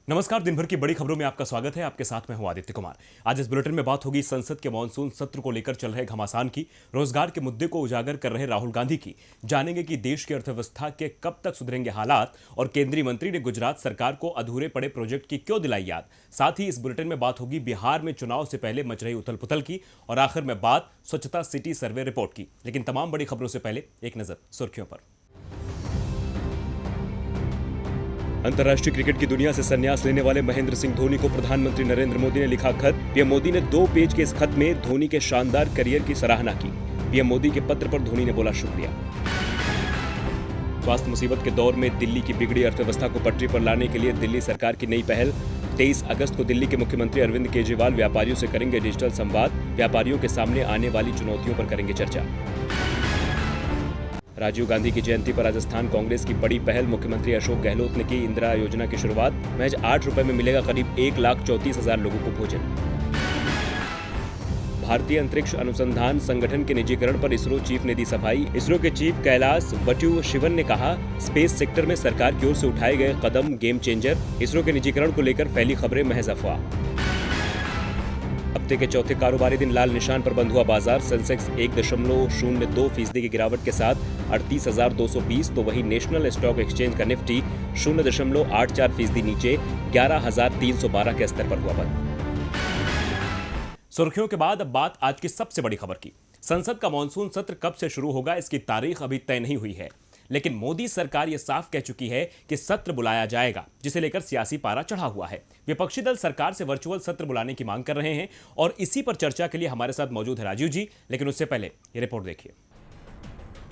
नमस्कार। दिन भर की बड़ी खबरों में आपका स्वागत है। आपके साथ मैं हूं आदित्य कुमार। आज इस बुलेटिन में बात होगी संसद के मानसून सत्र को लेकर चल रहे घमासान की, रोजगार के मुद्दे को उजागर कर रहे राहुल गांधी की, जानेंगे कि देश की अर्थव्यवस्था के कब तक सुधरेंगे हालात, और केंद्रीय मंत्री ने गुजरात सरकार को अधूरे पड़े प्रोजेक्ट की क्यों दिलाई याद। साथ ही इस बुलेटिन में बात होगी बिहार में चुनाव से पहले मच रही उथल पुथल की, और आखिर में बात स्वच्छता सिटी सर्वे रिपोर्ट की। लेकिन तमाम बड़ी खबरों से पहले एक नजर सुर्खियों पर। अंतर्राष्ट्रीय क्रिकेट की दुनिया से संन्यास लेने वाले महेंद्र सिंह धोनी को प्रधानमंत्री नरेंद्र मोदी ने लिखा खत। पीएम मोदी ने 2 पेज के इस खत में धोनी के शानदार करियर की सराहना की। पीएम मोदी के पत्र पर धोनी ने बोला शुक्रिया। स्वास्थ्य मुसीबत के दौर में दिल्ली की बिगड़ी अर्थव्यवस्था को पटरी पर लाने के लिए दिल्ली सरकार की नई पहल। 23 अगस्त को दिल्ली के मुख्यमंत्री अरविंद केजरीवाल व्यापारियों से करेंगे डिजिटल संवाद। व्यापारियों के सामने आने वाली चुनौतियों पर करेंगे चर्चा। राजीव गांधी की जयंती पर राजस्थान कांग्रेस की बड़ी पहल। मुख्यमंत्री अशोक गहलोत ने की इंदिरा योजना की शुरुआत। महज 8 रुपए में मिलेगा करीब 1,34,000 लोगों को भोजन। भारतीय अंतरिक्ष अनुसंधान संगठन के निजीकरण पर इसरो चीफ ने दी सफाई। इसरो के चीफ कैलाश वट्टूशिवन ने कहा, स्पेस सेक्टर में सरकार की ओर से उठाए गए कदम गेम चेंजर। इसरो के निजीकरण को लेकर फैली खबरें महज अफवाह। हफ्ते के चौथे कारोबारी दिन लाल निशान पर बंद हुआ बाजार। सेंसेक्स 1.02% की गिरावट के साथ 38,220, तो वहीं नेशनल स्टॉक एक्सचेंज का निफ्टी 0.84% नीचे 11,312 के स्तर पर हुआ बंद। सुर्खियों के बाद अब बात आज की सबसे बड़ी खबर की। संसद का मानसून सत्र कब से शुरू होगा, इसकी तारीख अभी तय नहीं हुई है, लेकिन मोदी सरकार यह साफ कह चुकी है कि सत्र बुलाया जाएगा, जिसे लेकर सियासी पारा चढ़ा हुआ है। विपक्षी दल सरकार से वर्चुअल सत्र बुलाने की मांग कर रहे हैं, और इसी पर चर्चा के लिए हमारे साथ मौजूद है राजीव जी। लेकिन उससे पहले ये रिपोर्ट देखिए।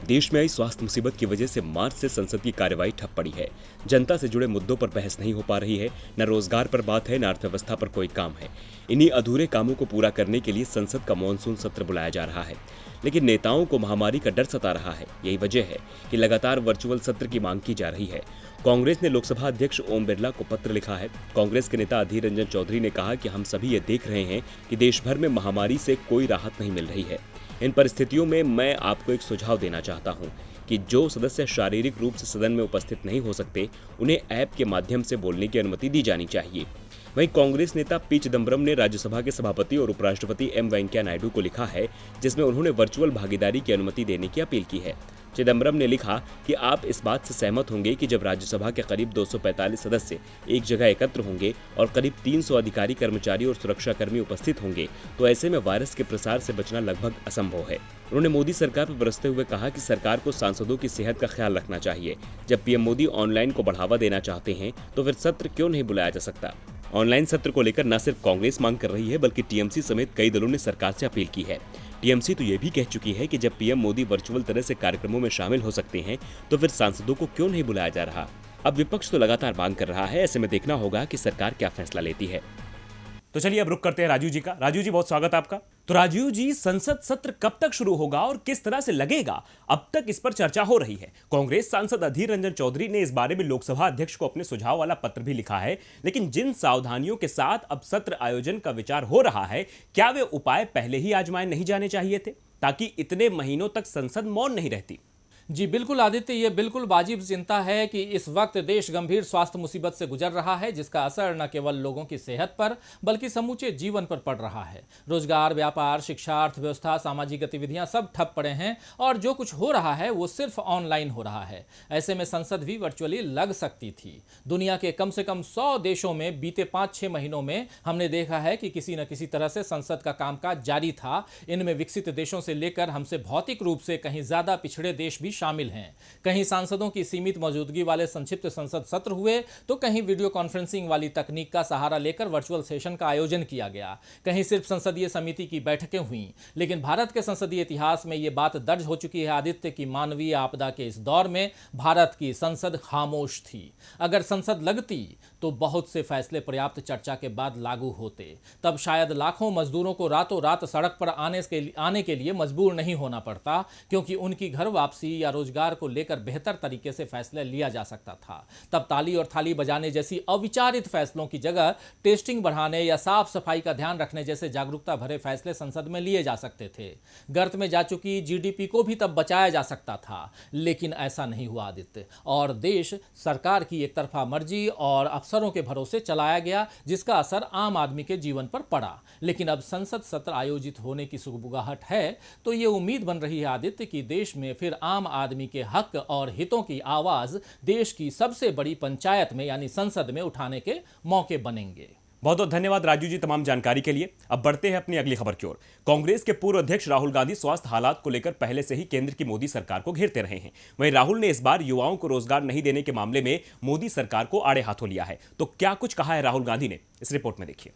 देश में आई स्वास्थ्य मुसीबत की वजह से मार्च से संसद की कार्यवाही ठप पड़ी है। जनता से जुड़े मुद्दों पर बहस नहीं हो पा रही है, न रोजगार पर बात है, न अर्थव्यवस्था पर कोई काम है। इन्हीं अधूरे कामों को पूरा करने के लिए संसद का मानसून सत्र बुलाया जा रहा है, लेकिन नेताओं को महामारी का डर सता रहा है। यही वजह है कि लगातार वर्चुअल सत्र की मांग की जा रही है। कांग्रेस ने लोकसभा अध्यक्ष ओम बिरला को पत्र लिखा है। कांग्रेस के नेता अधीर रंजन चौधरी ने कहा कि हम सभी ये देख रहे हैं कि देश भर में महामारी से कोई राहत नहीं मिल रही है। इन परिस्थितियों में मैं आपको एक सुझाव देना चाहता हूं कि जो सदस्य शारीरिक रूप से सदन में उपस्थित नहीं हो सकते, उन्हें ऐप के माध्यम से बोलने की अनुमति दी जानी चाहिए। वहीं कांग्रेस नेता पी चिदम्बरम ने राज्यसभा के सभापति और उपराष्ट्रपति एम वेंकैया नायडू को लिखा है, जिसमें उन्होंने वर्चुअल भागीदारी की अनुमति देने की अपील की है। चिदम्बरम ने लिखा कि आप इस बात से सहमत होंगे कि जब राज्यसभा के करीब 245 सदस्य एक जगह एकत्र होंगे और करीब 300 अधिकारी, कर्मचारी और सुरक्षाकर्मी उपस्थित होंगे, तो ऐसे में वायरस के प्रसार से बचना लगभग असंभव है। उन्होंने मोदी सरकार पर बरसते हुए कहा कि सरकार को सांसदों की सेहत का ख्याल रखना चाहिए। जब पीएम मोदी ऑनलाइन को बढ़ावा देना चाहते हैं, तो फिर सत्र क्यों नहीं बुलाया जा सकता। ऑनलाइन सत्र को लेकर न सिर्फ कांग्रेस मांग कर रही है, बल्कि टीएमसी समेत कई दलों ने सरकार से अपील की है। टीएमसी तो ये भी कह चुकी है कि जब पीएम मोदी वर्चुअल तरह से कार्यक्रमों में शामिल हो सकते हैं, तो फिर सांसदों को क्यों नहीं बुलाया जा रहा। अब विपक्ष तो लगातार मांग कर रहा है, ऐसे में देखना होगा कि सरकार क्या फैसला लेती है। तो चलिए अब रुक करते हैं राजीव जी का। राजीव जी, बहुत स्वागत है आपका। तो राजीव जी, संसद सत्र कब तक शुरू होगा और किस तरह से लगेगा, अब तक इस पर चर्चा हो रही है। कांग्रेस सांसद अधीर रंजन चौधरी ने इस बारे में लोकसभा अध्यक्ष को अपने सुझाव वाला पत्र भी लिखा है, लेकिन जिन सावधानियों के साथ अब सत्र आयोजन का विचार हो रहा है, क्या वे उपाय पहले ही आजमाए नहीं जाने चाहिए थे, ताकि इतने महीनों तक संसद मौन नहीं रहती। जी बिल्कुल आदित्य, ये बिल्कुल वाजिब चिंता है कि इस वक्त देश गंभीर स्वास्थ्य मुसीबत से गुजर रहा है, जिसका असर न केवल लोगों की सेहत पर बल्कि समूचे जीवन पर पड़ रहा है। रोजगार, व्यापार, शिक्षा, अर्थव्यवस्था, सामाजिक गतिविधियां सब ठप पड़े हैं, और जो कुछ हो रहा है वो सिर्फ ऑनलाइन हो रहा है। ऐसे में संसद भी वर्चुअली लग सकती थी। दुनिया के कम से कम 100 देशों में बीते 5-6 महीनों में हमने देखा है कि किसी न किसी तरह से संसद का कामकाज जारी था। इनमें विकसित देशों से लेकर हमसे भौतिक रूप से कहीं ज्यादा पिछड़े देश भी शामिल हैं। कहीं सांसदों की सीमित मौजूदगी वाले संक्षिप्त संसद सत्र हुए, तो कहीं वीडियो कॉन्फ्रेंसिंग वाली तकनीक का सहारा लेकर वर्चुअल सेशन का आयोजन किया गया। कहीं सिर्फ संसदीय समिति की बैठकें हुईं। लेकिन भारत के संसदीय इतिहास में यह बात दर्ज हो चुकी है आदित्य की मानवीय आपदा के इस दौर में भारत की संसद खामोश थी। अगर संसद लगती तो बहुत से फैसले पर्याप्त चर्चा के बाद लागू होते। तब शायद लाखों मजदूरों को रातों रात सड़क पर आने के लिए मजबूर नहीं होना पड़ता, क्योंकि उनकी घर वापसी या रोजगार को लेकर बेहतर तरीके से फैसले लिया जा सकता था। तब ताली और थाली बजाने जैसी अविचारित फैसलों की जगह टेस्टिंग बढ़ाने या साफ सफाई का ध्यान रखने जैसे जागरूकता भरे फैसले संसद में लिए जा सकते थे। गर्त में जा चुकी जीडीपी को भी तब बचाया जा सकता था, लेकिन ऐसा नहीं हुआ आदित्य, और देश सरकार की एक तरफा मर्जी और अफसरों के भरोसे चलाया गया, जिसका असर आम आदमी के जीवन पर पड़ा। लेकिन अब संसद सत्र आयोजित होने की सुगबुगाहट है, तो ये उम्मीद बन रही है आदित्य कि देश में फिर आम आदमी के हक और हितों की आवाज देश की सबसे बड़ी पंचायत में यानी संसद में उठाने के मौके बनेंगे। बहुत बहुत धन्यवाद राजू जी तमाम जानकारी के लिए। अब बढ़ते हैं अपनी अगली खबर की ओर। कांग्रेस के पूर्व अध्यक्ष राहुल गांधी स्वास्थ्य हालात को लेकर पहले से ही केंद्र की मोदी सरकार को घेरते रहे हैं। वहीं राहुल ने इस बार युवाओं को रोजगार नहीं देने के मामले में मोदी सरकार को आड़े हाथों लिया है। तो क्या कुछ कहा है राहुल गांधी ने, इस रिपोर्ट में देखिए।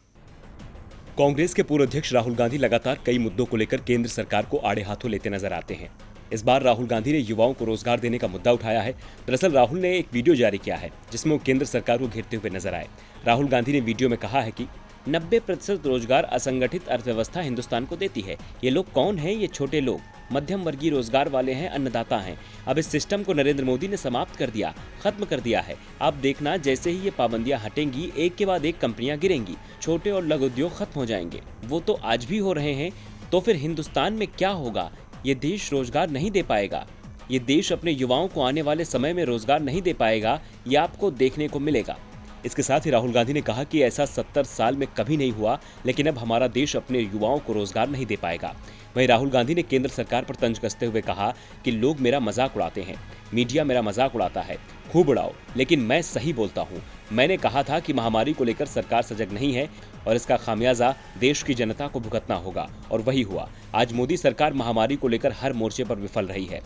कांग्रेस के पूर्व अध्यक्ष राहुल गांधी लगातार कई मुद्दों को लेकर केंद्र सरकार को आड़े हाथों लेते नजर आते हैं। इस बार राहुल गांधी ने युवाओं को रोजगार देने का मुद्दा उठाया है। दरअसल राहुल ने एक वीडियो जारी किया है जिसमें वो केंद्र सरकार को घेरते हुए नजर आए। राहुल गांधी ने वीडियो में कहा है कि 90% रोजगार असंगठित अर्थव्यवस्था हिंदुस्तान को देती है। ये लोग कौन हैं? ये छोटे लोग, मध्यम वर्गीय रोजगार वाले हैं, अन्नदाता हैं। अब इस सिस्टम को नरेंद्र मोदी ने समाप्त कर दिया, खत्म कर दिया है। आप देखना, जैसे ही ये पाबंदियां हटेंगी, एक के बाद एक कंपनियां गिरेंगी, छोटे और लघु उद्योग खत्म हो जाएंगे। वो तो आज भी हो रहे हैं। तो फिर हिंदुस्तान में क्या होगा? ये देश रोजगार नहीं दे पाएगा। ये देश अपने युवाओं को आने वाले समय में रोजगार नहीं दे पाएगा। ये आपको देखने को मिलेगा। इसके साथ ही राहुल गांधी ने कहा कि ऐसा 70 साल में कभी नहीं हुआ, लेकिन अब हमारा देश अपने युवाओं को रोजगार नहीं दे पाएगा। वहीं राहुल गांधी ने केंद्र सरकार पर तंज कसते हुए कहा कि लोग मेरा मजाक उड़ाते हैं, मीडिया मेरा मजाक उड़ाता है, खूब उड़ाओ, लेकिन मैं सही बोलता हूँ। मैंने कहा था कि महामारी को लेकर सरकार सजग नहीं है और इसका खामियाजा देश की जनता को भुगतना होगा, और वही हुआ। आज मोदी सरकार महामारी को लेकर हर मोर्चे पर विफल रही है।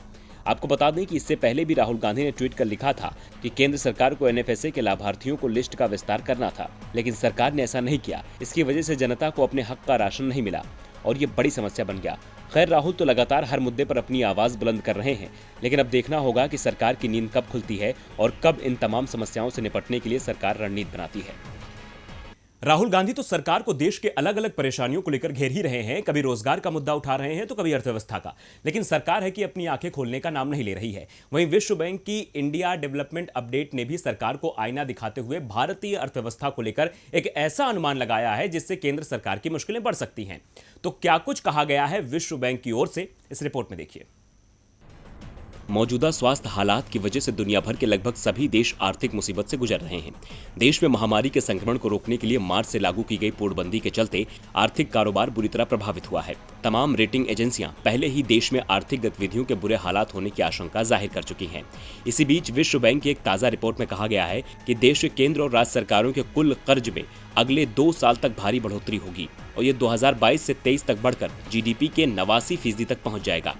आपको बता दें कि इससे पहले भी राहुल गांधी ने ट्वीट कर लिखा था कि केंद्र सरकार को एनएफएसए के लाभार्थियों को लिस्ट का विस्तार करना था, लेकिन सरकार ने ऐसा नहीं किया। इसकी वजह से जनता को अपने हक का राशन नहीं मिला और ये बड़ी समस्या बन गया। खैर, राहुल तो लगातार हर मुद्दे पर अपनी आवाज बुलंद कर रहे हैं, लेकिन अब देखना होगा कि सरकार की नींद कब खुलती है और कब इन तमाम समस्याओं से निपटने के लिए सरकार रणनीति बनाती है। राहुल गांधी तो सरकार को देश के अलग अलग परेशानियों को लेकर घेर ही रहे हैं। कभी रोजगार का मुद्दा उठा रहे हैं तो कभी अर्थव्यवस्था का, लेकिन सरकार है कि अपनी आंखें खोलने का नाम नहीं ले रही है। वहीं विश्व बैंक की इंडिया डेवलपमेंट अपडेट ने भी सरकार को आईना दिखाते हुए भारतीय अर्थव्यवस्था को लेकर एक ऐसा अनुमान लगाया है जिससे केंद्र सरकार की मुश्किलें बढ़ सकती हैं। तो क्या कुछ कहा गया है विश्व बैंक की ओर से, इस रिपोर्ट में देखिए। मौजूदा स्वास्थ्य हालात की वजह से दुनिया भर के लगभग सभी देश आर्थिक मुसीबत से गुजर रहे हैं। देश में महामारी के संक्रमण को रोकने के लिए मार्च से लागू की गई पूर्णबंदी के चलते आर्थिक कारोबार बुरी तरह प्रभावित हुआ है। तमाम रेटिंग एजेंसियां पहले ही देश में आर्थिक गतिविधियों के बुरे हालात होने की आशंका जाहिर कर चुकी हैं। इसी बीच विश्व बैंक की एक ताजा रिपोर्ट में कहा गया है कि देश के केंद्र और राज्य सरकारों के कुल कर्ज में अगले 2 साल तक भारी बढ़ोतरी होगी और ये 2022 से 23 तक बढ़कर जीडीपी के 89% तक पहुंच जाएगा।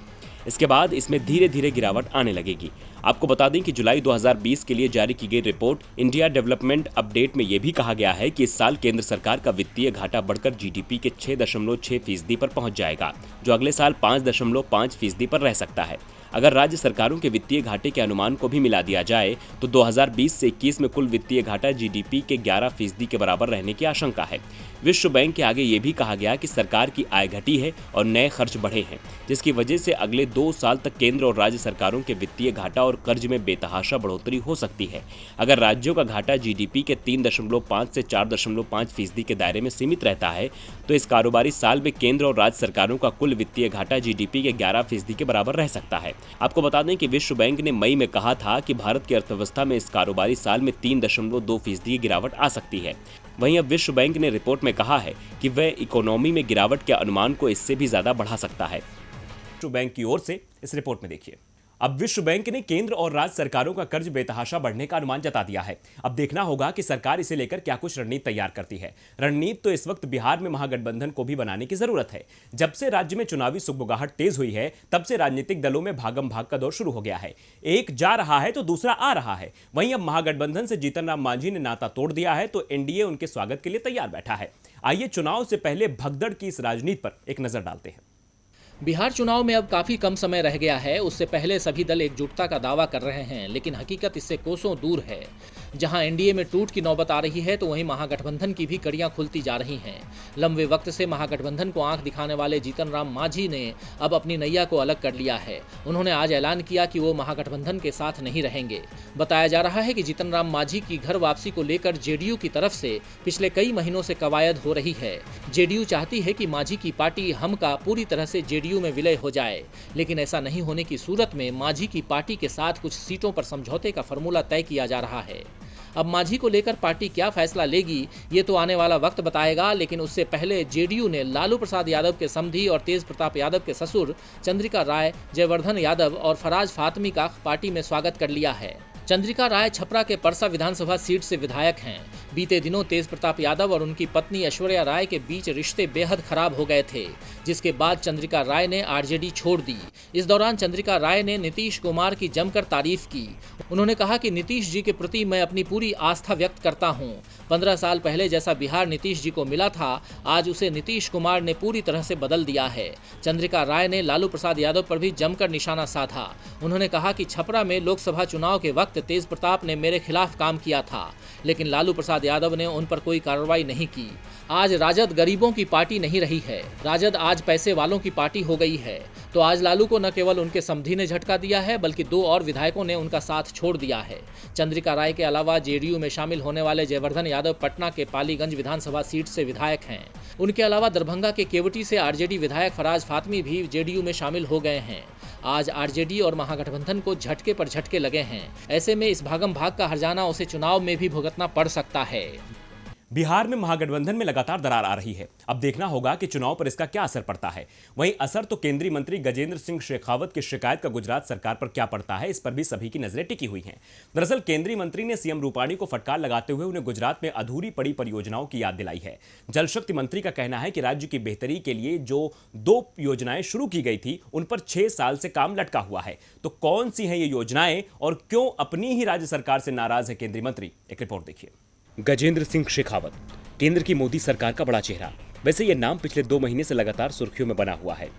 इसके बाद इसमें धीरे धीरे गिरावट आने लगेगी। आपको बता दें कि जुलाई 2020 के लिए जारी की गई रिपोर्ट इंडिया डेवलपमेंट अपडेट में यह भी कहा गया है कि इस साल केंद्र सरकार का वित्तीय घाटा बढ़कर जीडीपी के 6.6% पर पहुंच जाएगा, जो अगले साल 5.5% पर रह सकता है। अगर राज्य सरकारों के वित्तीय घाटे के अनुमान को भी मिला दिया जाए तो 2020 से 21 में कुल वित्तीय घाटा जीडीपी के 11% के बराबर रहने की आशंका है। विश्व बैंक के आगे ये भी कहा गया कि सरकार की आय घटी है और नए खर्च बढ़े हैं, जिसकी वजह से अगले 2 साल तक केंद्र और राज्य सरकारों के वित्तीय घाटा और कर्ज में बेतहाशा बढ़ोतरी हो सकती है। अगर राज्यों का घाटा जीडीपी के 3.5 से 4.5% के दायरे में सीमित रहता है तो इस कारोबारी साल में केंद्र और राज्य सरकारों का कुल वित्तीय घाटा जीडीपी के 11% के बराबर रह सकता है। आपको बता दें कि विश्व बैंक ने मई में कहा था कि भारत की अर्थव्यवस्था में इस कारोबारी साल में 3.2% की गिरावट आ सकती है। वहीं अब विश्व बैंक ने रिपोर्ट में कहा है कि वह इकोनॉमी में गिरावट के अनुमान को इससे भी ज्यादा बढ़ा सकता है। विश्व बैंक की ओर से इस रिपोर्ट में देखिए। अब विश्व बैंक ने केंद्र और राज्य सरकारों का कर्ज बेतहाशा बढ़ने का अनुमान जता दिया है। अब देखना होगा कि सरकार इसे लेकर क्या कुछ रणनीति तैयार करती है। रणनीति तो इस वक्त बिहार में महागठबंधन को भी बनाने की जरूरत है। जब से राज्य में चुनावी सुगबुगाहट तेज हुई है तब से राजनीतिक दलों में भागम भाग का दौर शुरू हो गया है। एक जा रहा है तो दूसरा आ रहा है। वहीं अब महागठबंधन से जीतन राम मांझी ने नाता तोड़ दिया है तो एनडीए उनके स्वागत के लिए तैयार बैठा है। आइए चुनाव से पहले भगदड़ की इस राजनीति पर एक नजर डालते हैं। बिहार चुनाव में अब काफी कम समय रह गया है। उससे पहले सभी दल एकजुटता का दावा कर रहे हैं, लेकिन हकीकत इससे कोसों दूर है। जहां एनडीए में टूट की नौबत आ रही है, तो वहीं महागठबंधन की भी कड़ियां खुलती जा रही हैं। लंबे वक्त से महागठबंधन को आंख दिखाने वाले जीतन राम मांझी ने अब अपनी नैया को अलग कर लिया है। उन्होंने आज ऐलान किया कि वो महागठबंधन के साथ नहीं रहेंगे। बताया जा रहा है कि जीतन राम मांझी की घर वापसी को लेकर जेडीयू की तरफ से पिछले कई महीनों से कवायद हो रही है। जेडीयू चाहती है कि मांझी की पार्टी हम का पूरी तरह से जेडीयू में विलय हो जाए, लेकिन ऐसा नहीं होने की सूरत में मांझी की पार्टी के साथ कुछ सीटों पर समझौते का फॉर्मूला तय किया जा रहा है। अब मांझी को लेकर पार्टी क्या फैसला लेगी, ये तो आने वाला वक्त बताएगा, लेकिन उससे पहले जेडीयू ने लालू प्रसाद यादव के समधी और तेज प्रताप यादव के ससुर चंद्रिका राय, जयवर्धन यादव और फराज फातमी का पार्टी में स्वागत कर लिया है। चंद्रिका राय छपरा के परसा विधानसभा सीट से विधायक हैं। बीते दिनों तेज प्रताप यादव और उनकी पत्नी ऐश्वर्या राय के बीच रिश्ते बेहद खराब हो गए थे, जिसके बाद चंद्रिका राय ने आरजेडी छोड़ दी। इस दौरान चंद्रिका राय ने नीतीश कुमार की जमकर तारीफ की। उन्होंने कहा कि नीतीश जी के प्रति मैं अपनी पूरी आस्था व्यक्त करता हूं। 15 साल पहले जैसा बिहार नीतीश जी को मिला था, आज उसे नीतीश कुमार ने पूरी तरह से बदल दिया है। चंद्रिका राय ने लालू प्रसाद यादव पर भी जमकर निशाना साधा। उन्होंने कहा कि छपरा में लोकसभा चुनाव के वक्त तेज प्रताप ने मेरे खिलाफ काम किया था, लेकिन लालू प्रसाद यादव ने उन पर कोई कार्रवाई नहीं की। आज राजद गरीबों की पार्टी नहीं रही है, राजद आज पैसे वालों की पार्टी हो गई है। तो आज लालू को न केवल उनके समधी ने झटका दिया है, बल्कि 2 और विधायकों ने उनका साथ छोड़ दिया है। चंद्रिका राय के अलावा जेडीयू में शामिल होने वाले जयवर्धन यादव पटना के पालीगंज विधानसभा सीट से विधायक हैं। उनके अलावा दरभंगा के केवटी से आरजेडी विधायक फराज फातमी भी जेडीयू में शामिल हो गए हैं। आज आरजेडी और महागठबंधन को झटके पर झटके लगे हैं। ऐसे में इस भागम भाग का हर्जाना उसे चुनाव में भी भुगतना पड़ सकता है। बिहार में महागठबंधन में लगातार दरार आ रही है। अब देखना होगा कि चुनाव पर इसका क्या असर पड़ता है। वहीं असर तो केंद्रीय मंत्री गजेंद्र सिंह शेखावत की शिकायत का गुजरात सरकार पर क्या पड़ता है, इस पर भी सभी की नजरें टिकी हुई हैं। दरअसल केंद्रीय मंत्री ने सीएम रूपाणी को फटकार लगाते हुए उन्हें गुजरात में अधूरी पड़ी परियोजनाओं की याद दिलाई है। जल शक्ति मंत्री का कहना है कि राज्य की बेहतरी के लिए जो 2 योजनाएं शुरू की गई थी, उन पर 6 साल से काम लटका हुआ है। तो कौन सी हैं ये योजनाएं और क्यों अपनी ही राज्य सरकार से नाराज है केंद्रीय मंत्री? एक रिपोर्ट देखिए। गजेंद्र सिंह शेखावत, केंद्र की मोदी सरकार का बड़ा चेहरा। वैसे ये नाम पिछले 2 महीने से लगातार सुर्खियों में बना हुआ है।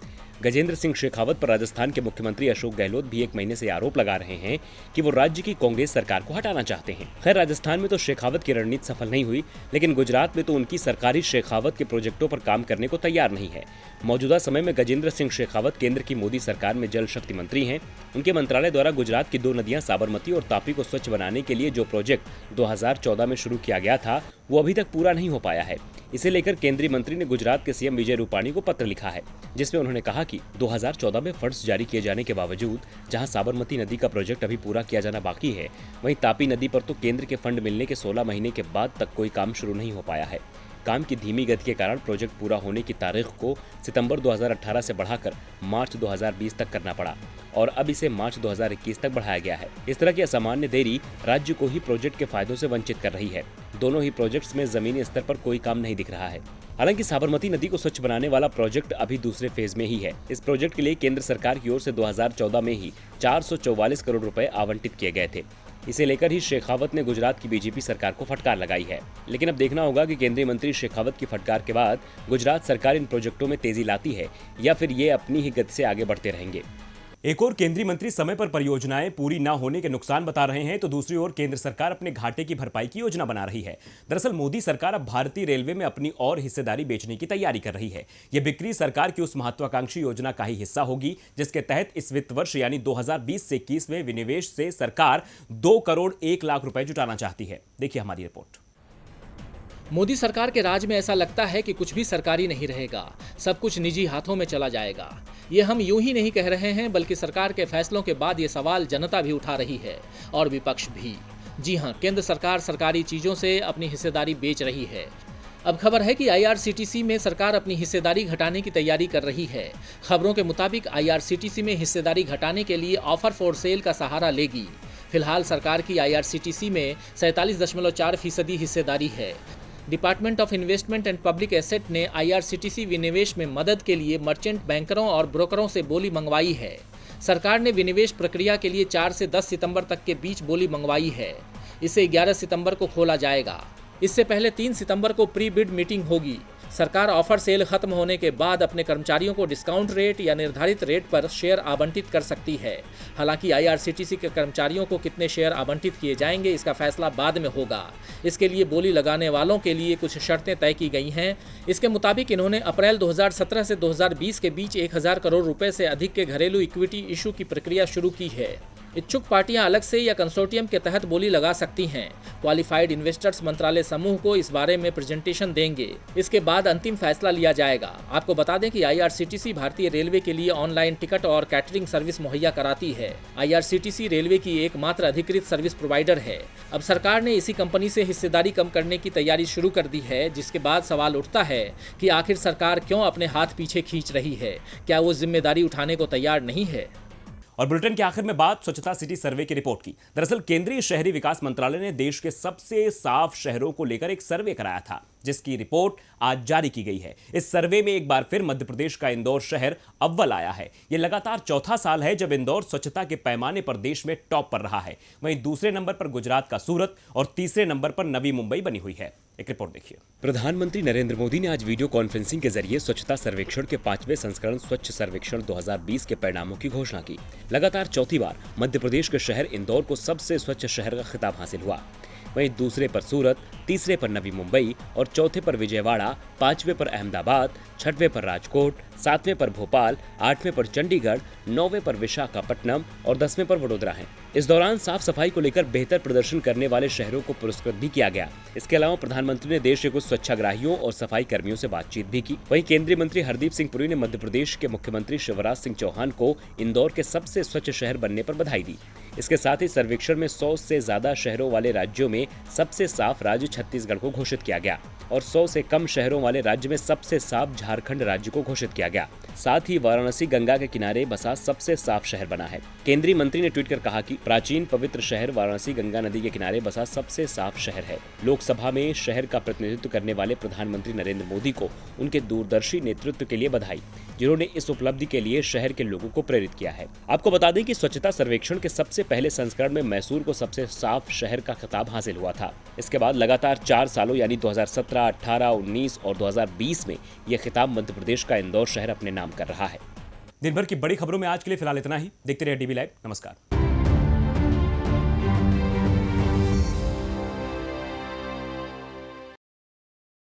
गजेंद्र सिंह शेखावत पर राजस्थान के मुख्यमंत्री अशोक गहलोत भी 1 महीने से आरोप लगा रहे हैं कि वो राज्य की कांग्रेस सरकार को हटाना चाहते हैं। खैर, राजस्थान में तो शेखावत की रणनीति सफल नहीं हुई, लेकिन गुजरात में तो उनकी सरकार ही शेखावत के प्रोजेक्टों पर काम करने को तैयार नहीं है। मौजूदा समय में गजेंद्र सिंह शेखावत केंद्र की मोदी सरकार में जल शक्ति मंत्री हैं। उनके मंत्रालय द्वारा गुजरात की 2 नदियां साबरमती और तापी को स्वच्छ बनाने के लिए जो प्रोजेक्ट 2014 में शुरू किया गया था, वो अभी तक पूरा नहीं हो पाया है। इसे लेकर केंद्रीय मंत्री ने गुजरात के सीएम विजय रूपाणी को पत्र लिखा है, जिसमें उन्होंने कहा कि 2014 में फंड्स जारी किए जाने के बावजूद जहां साबरमती नदी का प्रोजेक्ट अभी पूरा किया जाना बाकी है, वहीं तापी नदी पर तो केंद्र के फंड मिलने के 16 महीने के बाद तक कोई काम शुरू नहीं हो पाया है। काम की धीमी गति के कारण प्रोजेक्ट पूरा होने की तारीख को सितंबर 2018 से बढ़ाकर मार्च 2020 तक करना पड़ा और अब इसे मार्च 2021 तक बढ़ाया गया है। इस तरह की असामान्य देरी राज्य को ही प्रोजेक्ट के फायदों से वंचित कर रही है। दोनों ही प्रोजेक्ट्स में जमीनी स्तर पर कोई काम नहीं दिख रहा है। हालांकि साबरमती नदी को स्वच्छ बनाने वाला प्रोजेक्ट अभी दूसरे फेज में ही है। इस प्रोजेक्ट के लिए केंद्र सरकार की ओर से 2014 में ही 444 करोड़ रुपए आवंटित किए गए थे। इसे लेकर ही शेखावत ने गुजरात की बीजेपी सरकार को फटकार लगाई है। लेकिन अब देखना होगा कि केंद्रीय मंत्री शेखावत की फटकार के बाद गुजरात सरकार इन प्रोजेक्टों में तेजी लाती है या फिर ये अपनी ही गति से आगे बढ़ते रहेंगे। एक और केंद्रीय मंत्री समय पर परियोजनाएं पूरी न होने के नुकसान बता रहे हैं, तो दूसरी ओर केंद्र सरकार अपने घाटे की भरपाई की योजना बना रही है। दरअसल मोदी सरकार अब भारतीय रेलवे में अपनी और हिस्सेदारी बेचने की तैयारी कर रही है। यह बिक्री सरकार की उस महत्वाकांक्षी योजना का ही हिस्सा होगी, जिसके तहत इस वित्त वर्ष यानी 2020 से 21 में विनिवेश से सरकार 2 करोड़ 1 लाख रुपए जुटाना चाहती है। देखिए हमारी रिपोर्ट। मोदी सरकार के राज में ऐसा लगता है कि कुछ भी सरकारी नहीं रहेगा, सब कुछ निजी हाथों में चला जाएगा। ये हम यूं ही नहीं कह रहे हैं, बल्कि सरकार के फैसलों के बाद ये सवाल जनता भी उठा रही है और विपक्ष भी। जी हां, केंद्र सरकार सरकारी चीजों से अपनी हिस्सेदारी बेच रही है। अब खबर है कि आईआरसीटीसी में सरकार अपनी हिस्सेदारी घटाने की तैयारी कर रही है। खबरों के मुताबिक आईआरसीटीसी में हिस्सेदारी घटाने के लिए ऑफर फॉर सेल का सहारा लेगी। फिलहाल सरकार की आईआरसीटीसी में 47.4% हिस्सेदारी है। Department of investment and public asset ने आईआरसीटीसी विनिवेश में मदद के लिए मर्चेंट बैंकरों और ब्रोकरों से बोली मंगवाई है। सरकार ने विनिवेश प्रक्रिया के लिए 4 से 10 सितंबर तक के बीच बोली मंगवाई है। इसे 11 सितंबर को खोला जाएगा। इससे पहले 3 सितंबर को प्री बिड मीटिंग होगी। सरकार ऑफर सेल खत्म होने के बाद अपने कर्मचारियों को डिस्काउंट रेट या निर्धारित रेट पर शेयर आवंटित कर सकती है। हालांकि आईआरसीटीसी के कर्मचारियों को कितने शेयर आवंटित किए जाएंगे इसका फैसला बाद में होगा। इसके लिए बोली लगाने वालों के लिए कुछ शर्तें तय की गई हैं। इसके मुताबिक इन्होंने अप्रैल 2017 से 2020 के बीच 1000 करोड़ रुपए से अधिक के घरेलू इक्विटी इशू की प्रक्रिया शुरू की है। इच्छुक पार्टियां अलग से या कंसोर्टियम के तहत बोली लगा सकती हैं। क्वालिफाइड इन्वेस्टर्स मंत्रालय समूह को इस बारे में प्रेजेंटेशन देंगे। इसके बाद अंतिम फैसला लिया जाएगा। आपको बता दें कि आईआरसीटीसी भारतीय रेलवे के लिए ऑनलाइन टिकट और कैटरिंग सर्विस मुहैया कराती है। आईआरसीटीसी रेलवे की एकमात्र अधिकृत सर्विस प्रोवाइडर है। अब सरकार ने इसी कंपनी से हिस्सेदारी कम करने की तैयारी शुरू कर दी है, जिसके बाद सवाल उठता है कि आखिर सरकार क्यों अपने हाथ पीछे खींच रही है? क्या वो जिम्मेदारी उठाने को तैयार नहीं है? और बुलेटिन के आखिर में बात स्वच्छता सिटी सर्वे की रिपोर्ट की। दरअसल केंद्रीय शहरी विकास मंत्रालय ने देश के सबसे साफ शहरों को लेकर एक सर्वे कराया था, जिसकी रिपोर्ट आज जारी की गई है। इस सर्वे में एक बार फिर मध्य प्रदेश का इंदौर शहर अव्वल आया है। यह लगातार चौथा साल है जब इंदौर स्वच्छता के पैमाने पर देश में टॉप पर रहा है। वहीं दूसरे नंबर पर गुजरात का सूरत और तीसरे नंबर पर नवी मुंबई बनी हुई है। एक रिपोर्ट देखिए। प्रधानमंत्री नरेंद्र मोदी ने आज वीडियो कॉन्फ्रेंसिंग के जरिए स्वच्छता सर्वेक्षण के 5वें संस्करण स्वच्छ सर्वेक्षण 2020 के परिणामों की घोषणा की। लगातार चौथी बार मध्य प्रदेश के शहर इंदौर को सबसे स्वच्छ शहर का खिताब हासिल हुआ। वहीं दूसरे पर सूरत, तीसरे पर नवी मुंबई और चौथे पर विजयवाड़ा, 5वें पर अहमदाबाद, 6वें पर राजकोट, 7वें पर भोपाल, 8वें पर चंडीगढ़, 9वें पर विशाखापट्टनम और 10वें पर वडोदरा हैं। इस दौरान साफ सफाई को लेकर बेहतर प्रदर्शन करने वाले शहरों को पुरस्कृत भी किया गया। इसके अलावा प्रधानमंत्री ने देश के कुछ स्वच्छाग्राहियों और सफाई कर्मियों से बातचीत भी की। वहीं केंद्रीय मंत्री हरदीप सिंह पुरी ने मध्य प्रदेश के मुख्यमंत्री शिवराज सिंह चौहान को इंदौर के सबसे स्वच्छ शहर बनने पर बधाई दी। इसके साथ ही सर्वेक्षण में 100 से ज्यादा शहरों वाले राज्यों में सबसे साफ राज्य छत्तीसगढ़ को घोषित किया गया और 100 से कम शहरों वाले राज्य में सबसे साफ झारखंड राज्य को घोषित किया गया। साथ ही वाराणसी गंगा के किनारे बसा सबसे साफ शहर बना है। केंद्रीय मंत्री ने ट्वीट कर कहा कि प्राचीन पवित्र शहर वाराणसी गंगा नदी के किनारे बसा सबसे साफ शहर है। लोकसभा में शहर का प्रतिनिधित्व करने वाले प्रधानमंत्री नरेंद्र मोदी को उनके दूरदर्शी नेतृत्व के लिए बधाई, जिन्होंने इस उपलब्धि के लिए शहर के लोगों को प्रेरित किया है। आपको बता दें कि स्वच्छता सर्वेक्षण के सबसे पहले संस्करण में मैसूर को सबसे साफ शहर का खिताब हासिल हुआ था। इसके बाद लगातार 4 सालों यानी 2017, 18, 19 और 2020 में यह खिताब मध्य प्रदेश का इंदौर शहर अपने नाम कर रहा है। दिन भर की बड़ी खबरों में आज के लिए फिलहाल इतना ही। देखते रहिए डीवी लाइव। नमस्कार।